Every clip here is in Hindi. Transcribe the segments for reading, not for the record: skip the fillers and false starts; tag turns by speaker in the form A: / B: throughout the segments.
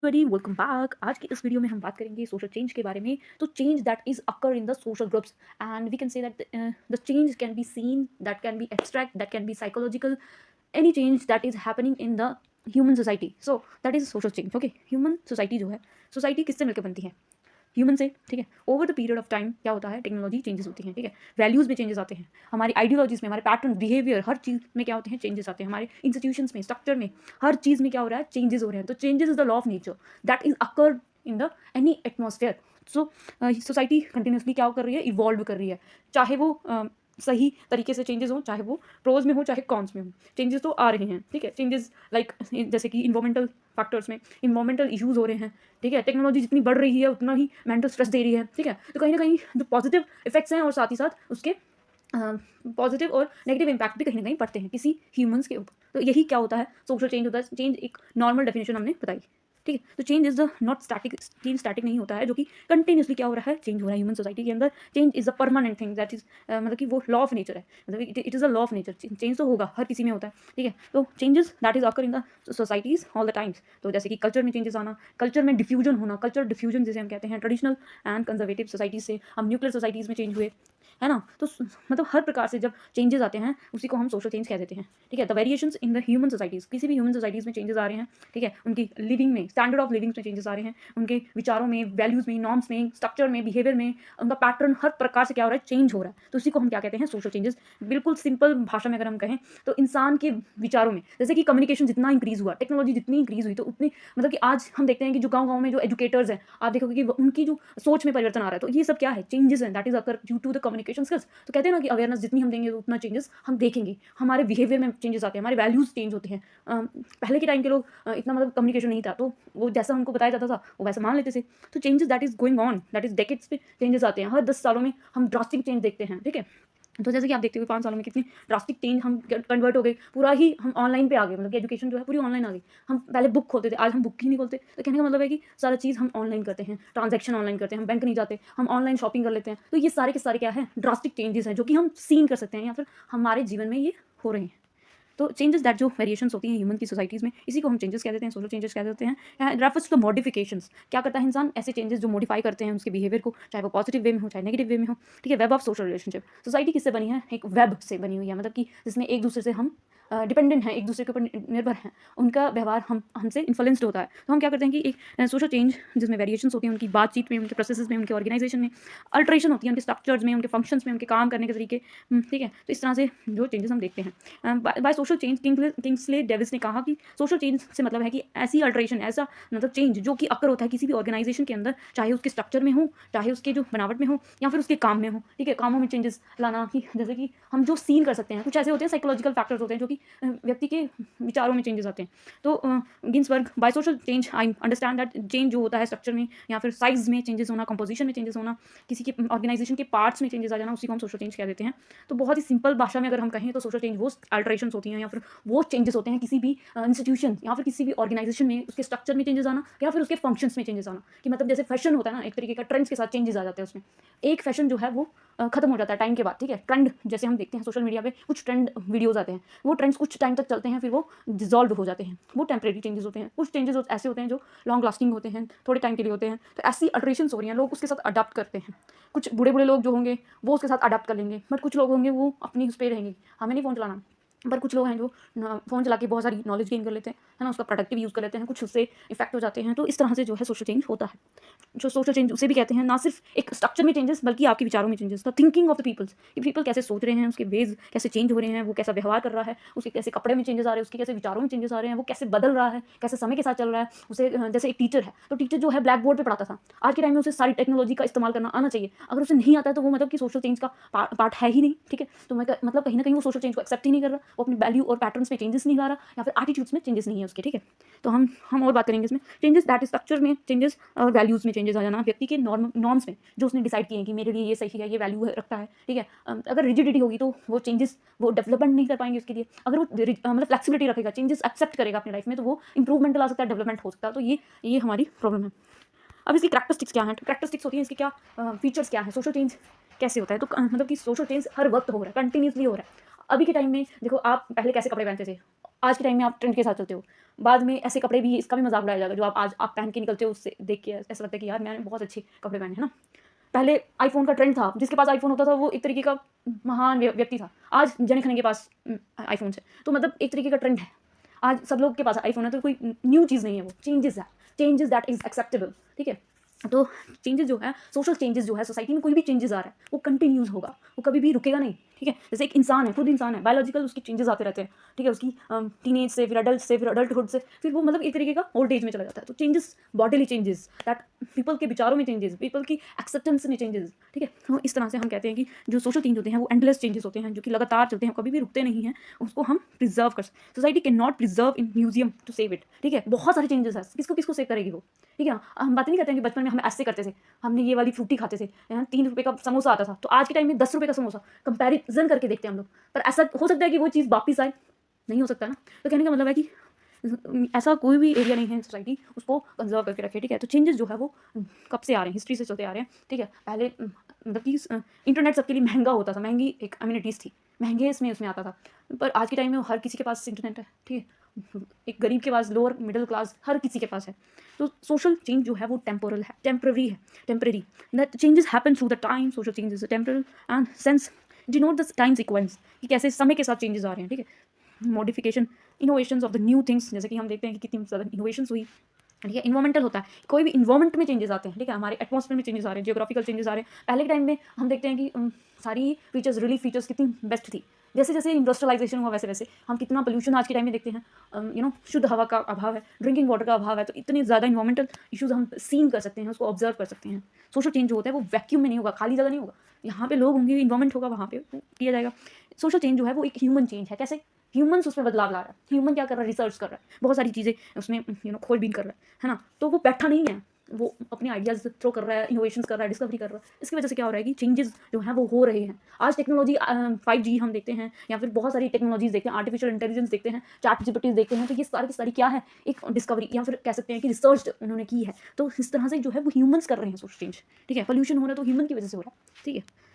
A: Everybody welcome back. आज की इस वीडियो में हम बात करेंगे सोशल चेंज के बारे में। तो change that is occur in the social groups and we can say that the change can be seen, that can be abstract, that can be psychological, any change that is happening in the human society. So that is social change. Okay, human society जो है, सोसाइटी किससे मिलकर बनती है? ह्यूमन से। ठीक है, over the period of time क्या होता है, टेक्नोलॉजी चेंजेस होती हैं। ठीक है, वैल्यूज़ में चेंजेस आते हैं, हमारी आइडियोलॉजीज में, हमारे पैटर्न, बिहेवियर, हर चीज़ में क्या होते हैं, चेंजेस आते हैं। हमारे इंस्टीट्यूशंस में, स्ट्रक्चर में, हर चीज़ में क्या हो रहा है, चेंजेस हो रहे हैं। तो changes is the law of nature that is occur in the any atmosphere. So society continuously क्या कर रही है, इवॉल्व कर रही है। चाहे वो सही तरीके से चेंजेस हों, चाहे वो प्रोज में हो, चाहे कॉन्स में हो, चेंजेस तो आ रहे हैं। ठीक है, चेंजेस लाइक जैसे कि इन्वायरमेंटल फैक्टर्स में इन्वायरमेंटल इश्यूज हो रहे हैं। ठीक है, टेक्नोलॉजी जितनी बढ़ रही है उतना ही मेंटल स्ट्रेस दे रही है। ठीक है, तो कहीं ना कहीं जो पॉजिटिव इफेक्ट्स हैं और साथ ही साथ उसके पॉजिटिव और नेगेटिव इम्पैक्ट भी कहीं ना कहीं पड़ते हैं किसी ह्यूमंस के ऊपर। तो यही क्या होता है, सोशल चेंज होता है। चेंज एक नॉर्मल डेफिनेशन हमने बताई। ठीक है, तो change is the not static. Change static नहीं होता है, जो कि कंटिन्यूसली क्या हो रहा है, चेंज हो रहा है ह्यूमन सोसाइटी के अंदर। Change is a permanent thing that is मतलब कि वो लॉ ऑफ नेचर है। मतलब it is a law of nature. Change तो होगा, हर किसी में होता है। ठीक है, तो changes that is occur in the societies all the times. तो जैसे कि कल्चर में चेंजेस आना, कल्चर में डिफ्यूजन होना, कल्चर डिफ्यूजन जिसे हम कहते हैं, ट्रेडिशनल एंड कंजर्वेटिव सोसाइटीज से हम न्यूक्लियर सोसाइटीज़ में चेंज हुए, है ना। तो मतलब हर प्रकार से जब चेंजेस आते हैं उसी को हम सोशल चेंज कह देते हैं। ठीक है, the variations in the human societies, किसी भी ह्यूमन सोसाइटीज़ में चेंजेस आ रहे हैं। ठीक है, उनकी लिविंग में, स्टैंडर्ड ऑफ लिविंग में चेंजेस आ रहे हैं, उनके विचारों में, वैल्यूज़ में, नॉर्म्स में, स्ट्रक्चर में, बिहेवियर में, उनका पैटर्न हर प्रकार से क्या हो रहा है, चेंज हो रहा है। तो उसी को हम क्या कहते हैं, सोशल चेंजेस। बिल्कुल सिंपल भाषा में अगर हम कहें तो इंसान के विचारों में, जैसे कि कम्युनिकेशन जितना इंक्रीज हुआ, टेक्नोलॉजी जितनी इंक्रीज हुई, तो उतनी मतलब कि आज हम देखते हैं कि जो गाँव-गाँव में जो एजुकेटर्स हैं, आप देखोगे कि उनकी जो सोच में परिवर्तन आ रहा है। तो ये सब क्या है, चेंजेस हैं, that is occur due to the communication skills. तो कहते हैं ना कि अवेयरनेस जितनी हम देंगे उतना चेंजेस हम देखेंगे, हमारे बिहेवियर में चेंजेस आते हैं, हमारे वैल्यूज़ चेंज होते हैं। पहले के टाइम के लोग इतना मतलब कम्युनिकेशन नहीं था, तो वो जैसा हमको बताया जाता था वो वैसा मान लेते थे। तो changes that is going on, that is decades पे चेंजेस आते हैं, हर 10 सालों में हम ड्रास्टिक चेंज देखते हैं। ठीक है, तो जैसे कि आप देखते हुए 5 सालों में कितनी ड्रास्टिक चेंज हम कन्वर्ट हो गए, पूरा ही हम ऑनलाइन पे आ गए। मतलब कि एजुकेशन जो है पूरी ऑनलाइन आ गई। हम पहले बुक खोलते थे, आज हम बुक ही नहीं खोलते। तो कहने का मतलब है कि सारा चीज़ हम ऑनलाइन करते हैं, ट्रांजैक्शन ऑनलाइन करते हैं, हम बैंक नहीं जाते, हम ऑनलाइन शॉपिंग कर लेते हैं। तो ये सारे के सारे क्या है, ड्रास्टिक चेंजेस हैं जो कि हम सीन कर सकते हैं या फिर हमारे जीवन में ये हो रहे हैं। तो चेंजेस दैट जो वेरिएशंस होती हैं ह्यूमन की सोसाइटीज़ में, इसी को हम चेंजेस कह देते हैं, सोशल चेंजेस कह देते हैं। रेफर्स टू द मॉडिफिकेशंस, क्या करता है इंसान, ऐसे चेंजेस जो मॉडिफाई करते हैं उसके बिहेवियर को, चाहे वो पॉजिटिव वे में हो, चाहे नेगेटिव वे में हो। ठीक है, web of social relationship, society किससे बनी है, एक वेब से बनी हुई है, मतलब कि जिसमें एक दूसरे से हम डिपेंडेंट हैं, एक दूसरे के ऊपर निर्भर हैं, उनका व्यवहार हमसे इन्फ्लुएंस्ड होता है। तो हम क्या करते हैं कि एक सोशल चेंज जिसमें वेरिएशंस होती हैं, उनकी बातचीत में, उनके प्रोसेसेस में, उनके ऑर्गेनाइजेशन में, अल्ट्रेशन होती है उनके स्ट्रक्चर्स में, उनके फंक्शंस में, उनके काम करने के तरीके। ठीक है, तो इस तरह से जो चेंजेस हम देखते हैं bye social change, Kingsley Davis ने कहा कि सोशल चेंज से मतलब है कि ऐसी अल्ट्रेशन, ऐसा मतलब चेंज जो कि अकर होता है किसी भी ऑर्गेनाइजेशन के अंदर, चाहे उसके स्ट्रक्चर में हो, चाहे उसके जो बनावट में हो, या फिर उसके काम में हो। ठीक है, कामों में चेंजेस लाना, कि जैसे कि हम जो सीन कर सकते हैं, कुछ ऐसे होते हैं साइकोलॉजिकल फैक्टर्स होते हैं जो कि व्यक्ति के विचारों में चेंजेस आते हैं। तो Ginsberg, by social change I understand that change जो होता है स्ट्रक्चर में या फिर साइज में चेंजेस होना, कंपोजिशन में चेंजेस होना, किसी के ऑर्गेनाइजेशन के पार्ट्स में चेंजेस आ जाना, उसी को हम सोशल चेंज कह देते हैं। तो बहुत ही सिंपल भाषा में अगर हम कहें तो सोशल चेंज वो अल्ट्रेशंस होती हैं या फिर वो चेंजेस होते हैं किसी भी इंस्टीट्यूशन या फिर किसी भी ऑर्गेनाइजेशन में, उसके स्ट्रक्चर में चेंजेस आना या फिर उसके फंक्शंस में चेंजेस आना। कि मतलब जैसे फैशन होता है ना, एक तरीके का ट्रेंड्स के साथ चेंजेस आ जाते हैं उसमें। एक फैशन जो है वो खत्म हो जाता है टाइम के बाद। ठीक है, ट्रेंड जैसे हम देखते हैं सोशल मीडिया पे कुछ ट्रेंड वीडियोज़ आते हैं, वो ट्रेंड्स कुछ टाइम तक चलते हैं, फिर वो डिजॉल्व हो जाते हैं, वो टेम्परेरी चेंजेस होते हैं। कुछ चेंजेस ऐसे होते हैं जो लॉन्ग लास्टिंग होते हैं, थोड़े टाइम के लिए होते हैं। तो ऐसी अल्ट्रेशंस हो रही हैं, लोग उसके साथ अडाप्ट करते हैं। कुछ बूढ़े बूढ़े लोग जो होंगे वो उसके साथ अडाप्ट कर लेंगे, बट कुछ लोग होंगे वो अपनी उस पर रहेंगे, हमें नहीं फ़ोन चलाना। पर कुछ लोग हैं जो फ़ोन चला के बहुत सारी नॉलेज गेन कर लेते हैं, है ना, उसका प्रोडक्टिव यूज़ कर लेते हैं, कुछ उससे इफेक्ट हो जाते हैं। तो इस तरह से जो है सोशल चेंज होता है। जो सोशल चेंज उसे भी कहते हैं, ना सिर्फ एक स्ट्रक्चर में चेंजेस बल्कि आपके विचारों में changes, the thinking of the peoples, कि पीपल कैसे सोच रहे हैं, उसके वेज कैसे चेंज हो रहे हैं, वो कैसा व्यवहार कर रहा है, उसके कैसे कपड़े में चेंजेस आ रहे हैं, उसके कैसे विचारों में चेंजेस आ रहे हैं, वो कैसे बदल रहा है, कैसे समय के साथ चल रहा है। उसे जैसे एक टीचर है, तो टीचर जो है ब्लैक बोर्ड पे पढ़ाता था, आज के टाइम में उसे सारी टेक्नोलॉजी का इस्तेमाल करना आना चाहिए। अगर उसे नहीं आता है तो वो मतलब कि सोशल चेंज का पार्ट है ही नहीं। ठीक है, तो मैं मतलब कहीं ना कहीं वो सोशल चेंज को एक्सेप्ट ही नहीं कर रहा, वो अपनी वैल्यू और पैटर्न्स में चेंजेस नहीं ला रहा, या फिर एटीट्यूड्स में चेंजेस नहीं है उसके। ठीक है, तो हम और बात करेंगे इसमें चेंजेस दैट स्ट्रक्चर में चेंजेस और वैल्यूज़ में चेंजेस आ जाना, व्यक्ति के नॉर्म्स में जो उसने डिसाइड किए हैं कि मेरे लिए ये सही है, ये वैल्यू रखता है। ठीक है, अगर रिजिडिटी होगी तो वो चेंजेस वो डेवलपमेंट नहीं कर पाएंगे उसके लिए। अगर वो मतलब फ्लेक्सिबिलिटी रखेगा, चेंजेस एक्सेप्ट करेगा अपनी लाइफ में, तो वो इंप्रूवमेंट ला सकता है, डेवलपमेंट हो सकता है। तो ये हमारी प्रॉब्लम है। अब इसकी करैक्टरिस्टिक्स क्या हैं, करैक्टरिस्टिक्स होती हैं इसकी, क्या फीचर्स क्या है, सोशल चेंज कैसे होता है। तो मतलब कि सोशल चेंज हर वक्त हो रहा है, कंटिन्यूसली हो रहा है। अभी के टाइम में देखो, आप पहले कैसे कपड़े पहनते थे, आज के टाइम में आप ट्रेंड के साथ चलते हो। बाद में ऐसे कपड़े भी, इसका भी मजाक उड़ाया जाएगा जो आज आप पहन के निकलते हो, उससे देख के ऐसा लगता है कि यार मैंने बहुत अच्छे कपड़े पहने, है ना। पहले आईफोन का ट्रेंड था, जिसके पास आईफोन होता था वो एक तरीके का महान व्यक्ति था। आज जने खने के पास आईफोन है, तो मतलब एक तरीके का ट्रेंड है। आज सब लोग के पास आईफोन है, तो कोई न्यू चीज़ नहीं है, वो चेंजेस दैट इज एक्सेप्टेबल, ठीक है। तो चेंजेस जो है, सोशल चेंजेस जो है, सोसाइटी में कोई भी चेंजेस आ रहा है वो कंटिन्यूज होगा, वो कभी भी रुकेगा नहीं, ठीक है। जैसे एक इंसान है, खुद इंसान है, बायोलॉजिकल उसकी चेंजेस आते रहते हैं, ठीक है। उसकी टीनेज से, फिर अडल्ट से, फिर अडल्टहुड से, फिर वो मतलब एक तरीके का ओल्ड एज में चला जाता है। तो changes, bodily changes, that people के विचारों में चेंजेस, पीपल की एक्सेप्टेंस में चेंजेस, ठीक है। तो इस तरह से हम कहते हैं कि जो सोशल चेंज होते हैं वो एंडलेस चेंजेस होते हैं, जो कि लगातार चलते हैं, कभी भी रुकते नहीं हैं, उसको हम प्रिजर्व कर सकते। Society can not preserve in museum to save it, ठीक है। बहुत सारे चेंजेस है, किसको किसको सेव करेगी वो, ठीक है। हम बात नहीं करते हैं कि बचपन में हम ऐसे करते थे, हमने ये वाली फ्रूटी खाते थे, 3 रुपये का समोसा आता था, तो आज के टाइम में 10 रुपये का समोसा, कंपैरिजन करके देखते हैं हम लोग। पर ऐसा हो सकता है कि वो चीज़ वापस आए, नहीं हो सकता ना। तो कहने का मतलब है कि ऐसा कोई भी एरिया नहीं है सोसाइटी उसको कंजर्व करके रखे, ठीक है। तो चेंजेस जो है वो कब से आ रहे हैं, हिस्ट्री से चलते आ रहे हैं, ठीक है। पहले मतलब कि इंटरनेट सबके लिए महंगा होता था, महंगी एक अम्यूनिटीज़ थी, महंगे इसमें आता था। पर आज के टाइम में हर किसी के पास इंटरनेट है, ठीक है। एक गरीब के पास, लोअर मिडिल क्लास, हर किसी के पास है। तो सोशल चेंज जो है वो टेम्पोरल है, temporary. That changes happen through the time, social change is temporal and sense denote the time sequence, कि कैसे समय के साथ चेंजेस आ रहे हैं, ठीक है। Modification, innovations of the new things, जैसे कि हम देखते हैं कि कितनी ज़्यादा इनोवेशंस हुई, ठीक है। इन्वायरमेंटल होता है, कोई भी इन्वायरमेंट में चेंजेस आते हैं, ठीक है। हमारे एटमॉस्फेयर में चेंजेस आ रहे हैं, जियोग्राफिकल चेंजेस आ रहे हैं। पहले के टाइम में हम देखते हैं कि सारी फीचर्स, रिलीफ फीचर्स कितनी बेस्ट थी। जैसे जैसे इंडस्ट्रियलाइजेशन हुआ, वैसे वैसे हम कितना पोल्यूशन आज के टाइम में देखते हैं, शुद्ध हवा का अभाव है, ड्रिंकिंग वाटर का अभाव है। तो इतने ज़्यादा इन्वायरमेंटल इशूज़ हम सीन कर सकते हैं, उसको ऑब्जर्व कर सकते हैं। सोशल चेंज जो होता है वो वैक्यूम में नहीं होगा, खाली जगह नहीं होगा, यहाँ पे लोग होंगे, इन्वायरमेंट होगा, वहाँ पे किया जाएगा। सोशल चेंज जो है वो एक ह्यूमन चेंज है। कैसे ह्यूमन्स उसमें बदलाव ला रहा है, ह्यूमन क्या कर रहा है, रिसर्च कर रहा है, बहुत सारी चीज़ें उसमें खोजबीन कर रहा है ना। तो वो बैठा नहीं है, वो अपने आइडियाज़ थ्रो कर रहा है, इनोवेशंस कर रहा है, डिस्कवरी कर रहा है। इसकी वजह से क्या हो रहा है कि चेंजेस जो हैं वो हो रहे हैं। आज टेक्नोलॉजी 5G हम देखते हैं, या फिर बहुत सारी टेक्नोलॉजीज देखते हैं, आर्टिफिशियल इंटेलिजेंस देखते हैं, चैट जीपीटी देखते हैं। तो ये सारी की सारी क्या है, एक डिस्कवरी, या फिर कह सकते हैं कि रिसर्च उन्होंने की है। तो इस तरह से जो है वो ह्यूमन्स कर रहे हैं सोशल चेंज, ठीक है। पोल्यूशन हो रहा है तो ह्यूमन की वजह से हो रहा है, ठीक है।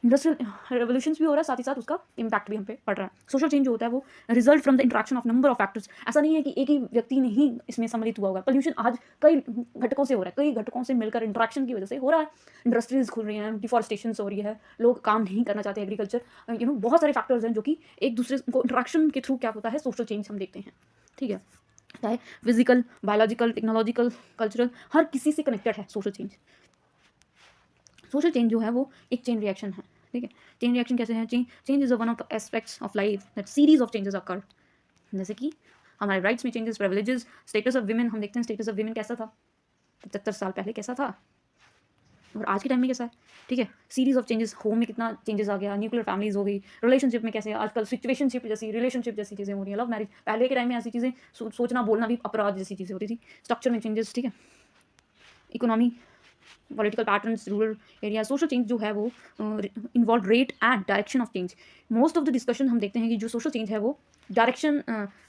A: इंडस्ट्रियल रेवोल्यूशंस भी हो रहा है, साथ ही साथ उसका इम्पैक्ट भी हम पे पड़ रहा है। सोशल चेंज जो होता है वो result from the interaction of number of factors. ऐसा नहीं है कि एक ही व्यक्ति ने ही इसमें सम्मिलित हुआ होगा। पोल्यूशन आज कई घटकों से हो रहा है, कई घटकों से मिलकर इंट्रैक्शन की वजह से हो रहा है। इंडस्ट्रीज खुल रही हैं, डिफॉरेस्टेशन हो रही है, लोग काम नहीं करना चाहते, एग्रीकल्चर, बहुत सारे फैक्टर्स हैं जो कि एक दूसरे को इंट्रैक्शन के थ्रू क्या होता है, सोशल चेंज हम देखते हैं, ठीक है। चाहे फिजिकल, बायोलॉजिकल, टेक्नोलॉजिकल, कल्चरल, हर किसी से कनेक्टेड है सोशल चेंज। सोशल चेंज जो है वो एक चेन रिएक्शन है, ठीक है। चेन रिएक्शन कैसे है, change is one of the aspects of life that series of changes अकर। जैसे कि हमारे राइट्स में changes, privileges, status of women, हम देखते हैं स्टेटस ऑफ वीमेन कैसा था 75 साल पहले, कैसा था, और आज के टाइम में कैसा है, ठीक है। सीरीज ऑफ चेंजेस, होम में कितना चेंजेस आ गया, न्यूक्लियर फैमिलीज हो गई, रिलेशनशिप में कैसे आजकल सिचुएशनशिप जैसी, रिलेशनशिप जैसी चीज़ें हो रही हैं, लव मैरिज। पहले के टाइम में ऐसी चीज़ें सोचना बोलना भी अपराध जैसी चीज़ें होती थी। स्ट्रक्चर में चेंजेस, ठीक है। Economy, political patterns, rural area. Social change जो है वो involve rate and direction of change. Most of the discussion हम देखते हैं कि जो सोशल चेंज है वो डायरेक्शन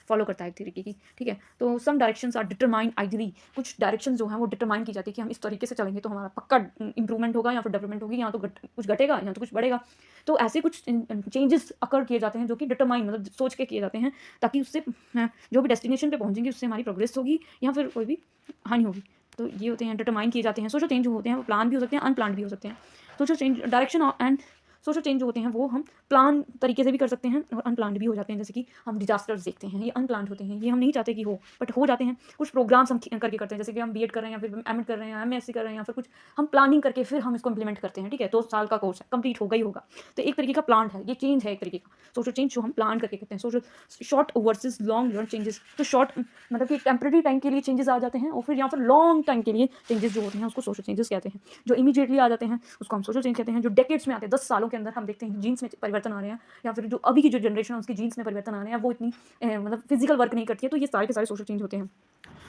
A: फॉलो करता है एक तरीके की, ठीक है। तो सम डायरेक्शंस आर डिटरमाइंड आइडियली, कुछ डायरेक्शन जो है वो डिटरमाइन की जाती है कि हम इस तरीके से चलेंगे तो हमारा पक्का इंप्रूवमेंट होगा, या फिर डेवलपमेंट होगी, या तो कुछ घटेगा या तो कुछ बढ़ेगा। तो ऐसे कुछ चेंजेस अकर किए जाते हैं जो कि डिटरमाइन, मतलब सोच के किए जाते हैं, ताकि उससे जो भी डेस्टिनेशन पे पहुंचेंगे उससे हमारी प्रोग्रेस होगी या फिर कोई भी हानि होगी। तो ये होते हैं, डिटरमाइन किए जाते हैं। सोशल चेंज जो होते हैं वो प्लान भी हो सकते हैं, अनप्लान भी हो सकते हैं। Social change, direction and social change जो होते हैं वो हम प्लान तरीके से भी कर सकते हैं और अनप्लान्ड भी हो जाते हैं। जैसे कि हम डिजास्टर्स देखते हैं, ये अनप्लान्ड होते हैं, ये हम नहीं चाहते कि हो, बट हो जाते हैं। कुछ प्रोग्राम्स हम करके करते हैं, जैसे कि हम बीएड कर रहे हैं, या फिर एमएड कर रहे हैं, एमएससी कर रहे हैं, या फिर कुछ हम प्लानिंग करके फिर हम इसको इंप्लीमेंट करते हैं, ठीक है। 2 साल का कोर्स है, कंप्लीट होगा ही होगा। तो एक तरीके का प्लान है, ये चेंज है एक तरीके का सोशल चेंज जो हम प्लान करके करते हैं। Social short versus long run changes. तो शॉर्ट मतलब कि टेम्परेरी टाइम के लिए चेंजेस आ जाते हैं, और फिर यहाँ पर लॉन्ग टाइम के लिए चेंजेस जो होते हैं उसको सोशल चेंजेस कहते हैं। जो इमीडिएटली आ जाते हैं उसको हम सोशल चेंज कहते हैं। जो डेकेड्स में आते हैं, 10 सालों के अंदर हम देखते हैं जीन्स में परिवर्तन आ रहे हैं, या फिर जो अभी की जो जनरेशन है उसकी जीन्स में परिवर्तन आ रहे हैं, वो इतनी मतलब फिजिकल वर्क नहीं करती है। तो ये सारे के सारे सोशल चेंज होते हैं।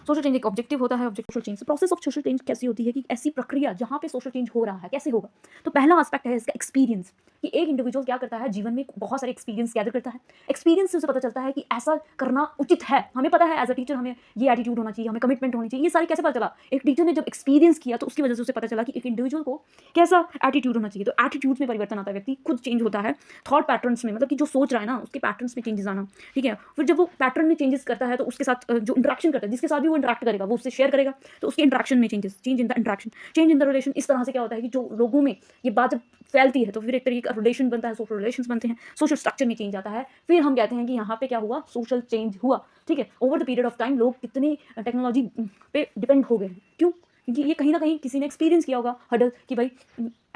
A: सोशल चेंज एक ऑब्जेक्टिव होता है। Objective social change, process of social change कैसी होती है कि ऐसी प्रक्रिया जहाँ पे सोशल चेंज हो रहा है कैसे होगा। तो पहला एस्पेक्ट है इसका एक्सपीरियंस, कि एक इंडिविजुअल क्या करता है जीवन में, बहुत सारे एक्सपीरियंस गैदर करता है। एक्सपीरियंस से उसे पता चलता है कि ऐसा करना उचित है। हमें पता है एज अ टीचर हमें ये एटीट्यूड होना चाहिए, हमें कमिटमेंट होनी चाहिए। ये सारी कैसे पता चला? एक टीचर ने जब एक्सपीरियंस किया तो उसकी वजह से उसे पता चला कि एक इंडिविजुअल को कैसा एटीट्यूड होना चाहिए। तो एटीट्यूड्स में परिवर्तन आता है, व्यक्ति खुद चेंज होता है। थॉट पैटर्न्स में, मतलब कि जो सोच रहा है ना उसके पैटर्न्स में चेंजेस आना, ठीक है। फिर जब वो पैटर्न में चेंजेस करता है तो उसके साथ जो इंटरेक्शन करता है, जिसके साथ भी वो इंटरेक्ट करेगा वो उससे शेयर करेगा, तो उसके इंटरेक्शन में changes, change in the interaction, change in the relation. इस तरह से क्या होता है कि जो लोगों में ये बात जब फैलती है तो फिर एक तरीके का रिलेशन बनता है, सोशल रिलेशंस बनते हैं, सोशल स्ट्रक्चर में चेंज आता है। फिर हम कहते हैं कि यहाँ पे क्या हुआ, सोशल चेंज हुआ, ठीक है। Over the period of time लोग कितनी टेक्नोलॉजी पे डिपेंड हो गए, क्यों? क्योंकि ये कहीं ना कहीं किसी ने एक्सपीरियंस किया होगा हडल कि भाई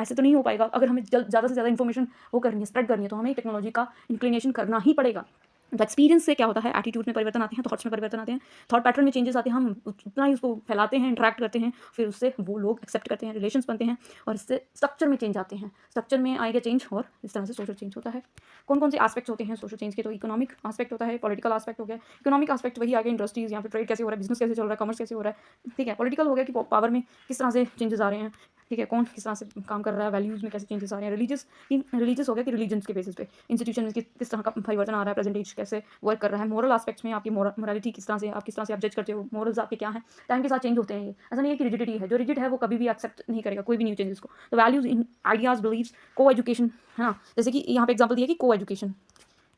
A: ऐसे तो नहीं हो पाएगा, अगर हमें ज़्यादा से ज़्यादा इन्फॉर्मेशन वो करनी है, स्प्रेड करनी है, तो हमें टेक्नोलॉजी का इंक्लिनेशन करना ही पड़ेगा। तो एक्सपीरियंस से क्या होता है, एटीट्यूड में परिवर्तन आते हैं, थॉट्स में परिवर्तन आते हैं, थॉट पैटर्न में चेंजेस आते हैं, हम उतना ही उसको फैलाते हैं, इंटरेक्ट करते हैं, फिर उससे वो लोग एक्सेप्ट करते हैं, रिलेशंस बनते हैं, और इससे स्ट्रक्चर में चेंज आते हैं, स्ट्रक्चर में आएगा चेंज, और इस तरह से सोशल चेंज होता है। कौन कौन से एस्पेक्ट्स होते हैं सोशल चेंज के? तो इकोनॉमिक एस्पेक्ट होता है, पॉलिटिकल एस्पेक्ट हो गया। इकोनॉमिक एस्पेक्ट वही आगे इंडस्ट्रीज, यहाँ पे ट्रेड कैसे हो रहा है, बिजनेस कैसे चल रहा है, कॉमर्स कैसे हो रहा है, ठीक है। पॉलिटिकल हो गया कि पावर में किस तरह से चेंजेस आ रहे हैं, ठीक है, कौन किस तरह से काम कर रहा है, वैल्यूज़ में कैसे चेंजेस आ रहे हैं। रिलीजियस हो गया कि रिलीजन्स के बेसिस पे इंस्टीट्यूशन में किस तरह का परिवर्तन आ रहा है, प्रेजेंट एज कैसे वर्क कर रहा है। मोरल एस्पेक्ट्स में आपकी मोरालिटी किस तरह से, आप किस तरह से आप जज करते हो, मोरल्स आपके क्या हैं, टाइम के साथ चेंज होते हैं। ये ऐसा नहीं है कि रिजिडिटी है, जो रिजिड है वो कभी भी एक्सेप्ट नहीं करेगा कोई भी न्यू चेंजेस को। तो वैल्यूज, इन आइडियाज़, बिलीव्स, को एजुकेशन, है ना, जैसे कि यहाँ पे एग्जाम्पल दिया कि को एजुकेशन,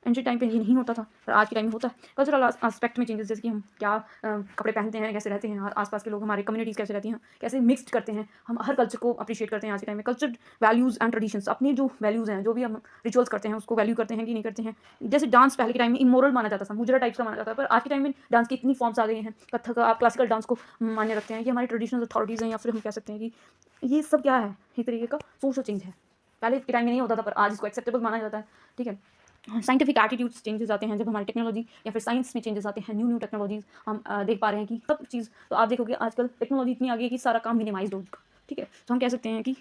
A: एंशिएंट टाइम पे ये नहीं होता था पर आज के टाइम में होता है। कल्चरल एस्पेक्ट में चेंजेस, जैसे कि हम क्या कपड़े पहनते हैं, कैसे रहते हैं, आसपास के लोग, हमारे कम्युनिटीज़ कैसे रहती हैं, कैसे मिक्सड करते हैं, हम हर कल्चर को अप्रिशिएट करते हैं आज के टाइम में। कल्चर वैल्यूज़ एंड ट्रेडिशंस, अपनी जो वैल्यूज़ हैं, जो भी हम रिचुअल्स करते हैं उसको वैल्यू करते हैं कि नहीं करते हैं। जैसे डांस पहले के टाइम में इमोरल माना जाता था, मुजरा टाइप्स का माना जाता था, पर आज के टाइम में डांस की इतनी फॉर्म्स आ गई हैं। कथक, आप क्लासिकल डांस को मान्य रखते हैं, ये हमारी ट्रेडिशनल अथॉरिटीज़ हैं, या फिर हम कह सकते हैं कि ये सब क्या है, एक तरीके का सोशल चेंज है। पहले के टाइम में नहीं होता था पर आज इसको एक्सेप्टेबल माना जाता है, ठीक है। साइंटिफिक एटीट्यूड्स चेंजेस आते हैं जब हमारी टेक्नोलॉजी या फिर साइंस में चेंजेस आते हैं, न्यू टेक्नोलॉजीज हम देख पा रहे हैं कि सब चीज़। तो आप देखोगे आजकल टेक्नोलॉजी इतनी आगे है कि सारा काम मिनिमाइज हो चुका, ठीक है। तो हम कह सकते हैं कि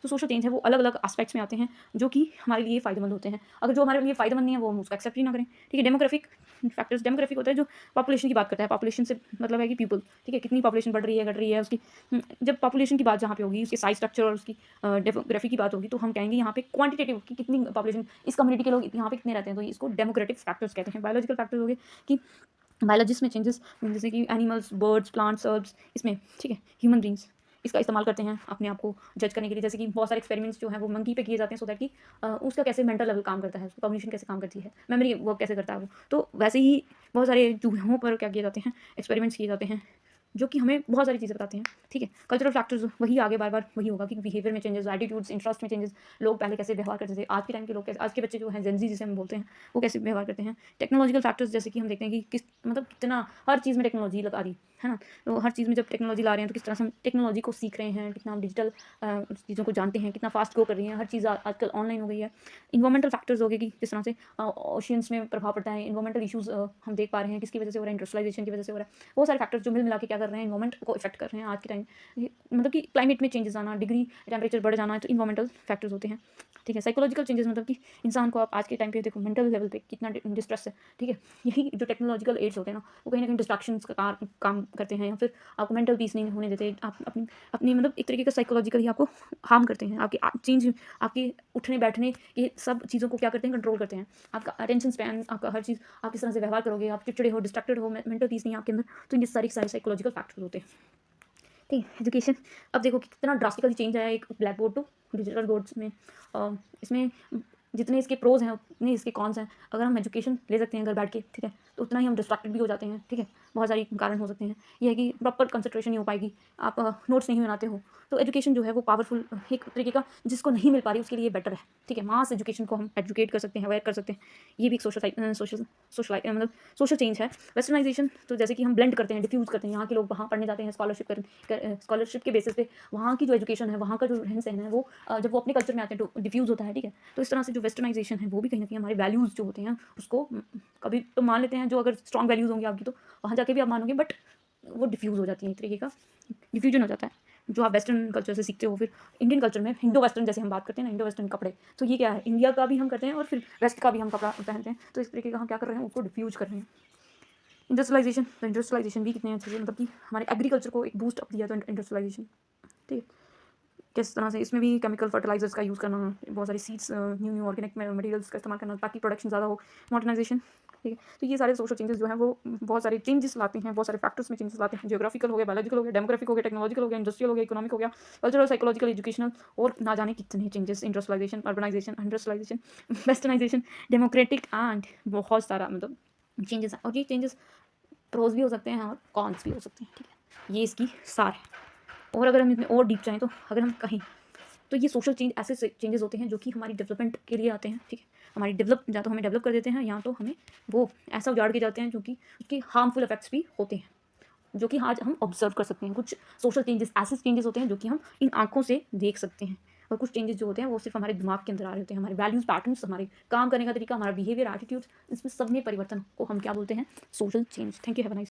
A: जो सोशल चेंज है वो अलग अलग एस्पेक्ट्स में आते हैं जो कि हमारे लिए फ़ायदेमंद होते हैं। अगर जो हमारे लिए फ़ायदेमंद नहीं है वो हम उसको एक्सेप्ट ही ना करें, ठीक है। डेमोग्राफिक फैक्टर्स, डेमोग्राफिक होता है जो पॉपुलेशन की बात करता है। पॉपुलेशन से मतलब है कि पीपल, ठीक है, कितनी पॉपुलेशन बढ़ रही है, घट रही है उसकी। जब पॉपुलेशन की बात जहाँ पे होगी, उसके साइज, स्ट्रक्चर और उसकी डेमोग्राफी की बात होगी, तो हम कहेंगे यहाँ पे क्वांटिटेटिव की कितनी पॉपुलेशन, इस कम्युनिटी के लोग यहाँ पे कितने रहते हैं, तो इसको डेमोग्राफिक फैक्टर्स कहते हैं। बायोलॉजिकल फैक्टर्स हो गए कि बायोलॉजिस्ट में चेंजेस, जैसे कि एनिमल्स, बर्ड्स, प्लांट्स, हर्ब्स, इसमें, ठीक है, ह्यूमन बींग्स इसका इस्तेमाल करते हैं अपने आप को जज करने के लिए। जैसे कि बहुत सारे एक्सपेरिमेंट्स जो हैं वो मंकी पे किए जाते हैं, सो दैट कि उसका कैसे मेंटल लेवल काम करता है, उसकी कॉग्निशन कैसे काम करती है, मेमोरी वर्क कैसे करता है वो। तो वैसे ही बहुत सारे चूहों पर क्या किए जाते हैं, एक्सपेरिमेंट्स किए जाते हैं जो कि हमें बहुत सारी चीज़ें बताते हैं, ठीक है। कल्चरल फैक्टर्स वही आगे बार बार वही होगा कि बिहेवियर में चेंजेस, एटीट्यूड्स, इंटरेस्ट में चेंजेस, लोग पहले कैसे व्यवहार करते थे, आज के टाइम के लोग कैसे, आज के बच्चे जो हैं जेनजी जिसे हम बोलते हैं, वो कैसे व्यवहार करते हैं। टेक्नोलॉजिकल फैक्टर्स, जैसे कि हम देखते हैं कि किस मतलब कितना हर चीज़ में टेक्नोलॉजी लगा रही है ना। तो हर चीज़ में जब टेक्नोलॉजी ला रहे हैं तो किस तरह से हम टेक्नोलॉजी को सीख रहे हैं, कितना हम डिजिटल चीज़ों को जानते हैं, कितना फास्ट ग्रो कर रही हैं, हर चीज़ आजकल ऑनलाइन हो गई है। इन्वायरमेंटल फैक्टर्स हो गए कि किस तरह से ओशियंस में प्रभाव पड़ता है, इन्वायरमेंटल इशूज़ हम देख पा रहे हैं किसकी वजह से हो रहा है, इंडस्ट्रियलाइजेशन की वजह से हो रहा है। बहुत सारे फैक्टर्स जो मिल मिला के क्या कर रहे हैं, इन्वायरमेंट को इफेक्ट कर रहे हैं आज के टाइम। मतलब कि क्लाइमेट में चेंजेस आना, डिग्री टेम्परेचर बढ़ जाना, तो इन्वायरमेंटल फैक्टर्स होते हैं, ठीक है। साइकोलॉजिकल चेंजेस, मतलब कि इंसान को आप आज के टाइम पे देखो मेंटल लेवल पे कितना डिस्ट्रेस है, ठीक है। यही जो टेक्नोलॉजिकल एड्स होते हैं ना, वो कहीं ना कहीं डिस्ट्रैक्शंस का काम करते हैं, या फिर आपको मेंटल पीस नहीं होने देते। आप अपनी अपनी मतलब एक तरीके का साइकोलॉजिकली आपको हार्म करते हैं, आपके चेंज, आपके उठने बैठने, ये सब चीज़ों को क्या करते हैं, कंट्रोल करते हैं। आपका अटेंशन स्पैन, आपका हर चीज़, आप किस तरह से व्यवहार करोगे, आप चिड़चिड़े हो, डिस्ट्रैक्टेड हो, मेंटल पीस नहीं है आपके अंदर, तो ये सारी साइकोलॉजिकल फैक्टर्स होते हैं, ठीक है। एजुकेशन, अब देखो कि कितना ड्रास्टिकली चेंज आया एक black board to digital boards में। इसमें जितने इसके प्रोज हैं उतने इसके कॉन्स हैं। अगर हम एजुकेशन ले सकते हैं घर बैठ के, ठीक है, तो उतना ही हम डिस्ट्रैक्टेड भी हो जाते हैं, ठीक है। बहुत सारी कारण हो सकते हैं, ये है कि प्रॉपर कंसंट्रेशन नहीं हो पाएगी, आप नोट्स नहीं बनाते हो। तो एजुकेशन जो है वो पावरफुल एक तरीके का, जिसको नहीं मिल पा रही उसके लिए बेटर है, ठीक है। मास एजुकेशन को हम एजुकेट कर सकते हैं, अवेयर कर सकते हैं, ये भी एक मतलब सोशल चेंज है। वेस्टर्नाइजेशन, तो जैसे कि हम ब्लेंड करते हैं, डिफ्यूज़ करते हैं, यहाँ के लोग वहाँ पढ़ने जाते हैं स्कॉलरशिप के बेसिस पे, वहाँ की जो एजुकेशन है, वहाँ का जो रहन सहन है, वो जब वो अपने कल्चर में आते हैं तो डिफ्यूज़ होता है, ठीक है। तो इस तरह से जो वेस्टर्नाइजेशन है वो भी कहीं ना कहीं हमारे वैल्यूज़ जो होते हैं उसको कभी तो मान लेते हैं, जो अगर स्ट्रॉन्ग वैल्यूज़ होंगी आपकी तो वहाँ जाके भी आप मानोगे, बट वो डिफ्यूज़ हो जाती है, एक तरीके का डिफ्यूजन हो जाता है जो आप वेस्टर्न कल्चर से सीखते हो। फिर इंडियन कल्चर में इंडो वेस्टर्न, जैसे हम बात करते हैं ना, इंडो वेस्टर्न कपड़े, तो ये क्या है, इंडिया का भी हम करते हैं और फिर वेस्ट का भी हम कपड़ा पहनते हैं, तो इस तरीके का हम क्या कर रहे हैं, उसको डिफ्यूज कर रहे हैं। इंडस्ट्रियलाइजेशन, तो इंडस्ट्रियलाइजेशन भी कितने अच्छे से मतलब कि हमारे एग्रीकल्चर को एक बूस्ट अप दिया तो इंडस्ट्रियलाइजेशन, ठीक है। किस तरह से इसमें भी केमिकल फर्टिलाइजर्स का यूज़ करना, बहुत सारी seeds, new new organic materials का इस्तेमाल करना ताकि प्रोडक्शन ज़्यादा हो, मॉडर्नाइजेशन, ठीक है। तो ये सारे सोशल चेंजेस जो हैं वो बहुत सारे चेंजेस लाते हैं, बहुत सारे फैक्टर्स में चेंजेस लाते हैं। जियोग्राफिकल हो गया, बायोलॉजिकल हो गया, डेमोग्राफिक हो गया, टेक्नोलॉजिकल हो गया, इंडस्ट्रियल हो गया, इकोनॉमिक हो गया, कल्चरल, साइकोलॉजिकल, एजुकेशनल और ना जाने कितने changes, industrialisation, urbanisation, industrialisation, westernisation, democratic and बहुत सारा मतलब चेंजेस हैं। और ये चेंजेस प्रोज भी हो सकते हैं और कॉन्स भी हो सकते हैं, ठीक है। ये इसकी सार है। और अगर हम इसमें और डीप जाएँ तो अगर हम कहें तो ये सोशल चेंज ऐसे चेंजेस होते हैं जो कि हमारी डेवलपमेंट के लिए आते हैं, ठीक है। हमारी डेवलप या तो हमें डेवलप कर देते हैं या तो हमें वो ऐसा उजाड़ के जाते हैं जो कि उसके हार्मफुल इफेक्ट्स भी होते हैं, जो कि आज हम ऑब्जर्व कर सकते हैं। कुछ सोशल चेंजेस ऐसे चेंजेस होते हैं जो कि हम इन आँखों से देख सकते हैं, और कुछ चेंजेस जो होते हैं वो सिर्फ हमारे दिमाग के अंदर आ रहे होते हैं। हमारे वैल्यूज़, पैटर्न्स, हमारे काम करने का तरीका, हमारा बिहेवियर, एटीट्यूड्स, इसमें सब में परिवर्तन को हम क्या बोलते हैं? Social change. Thank you, have a nice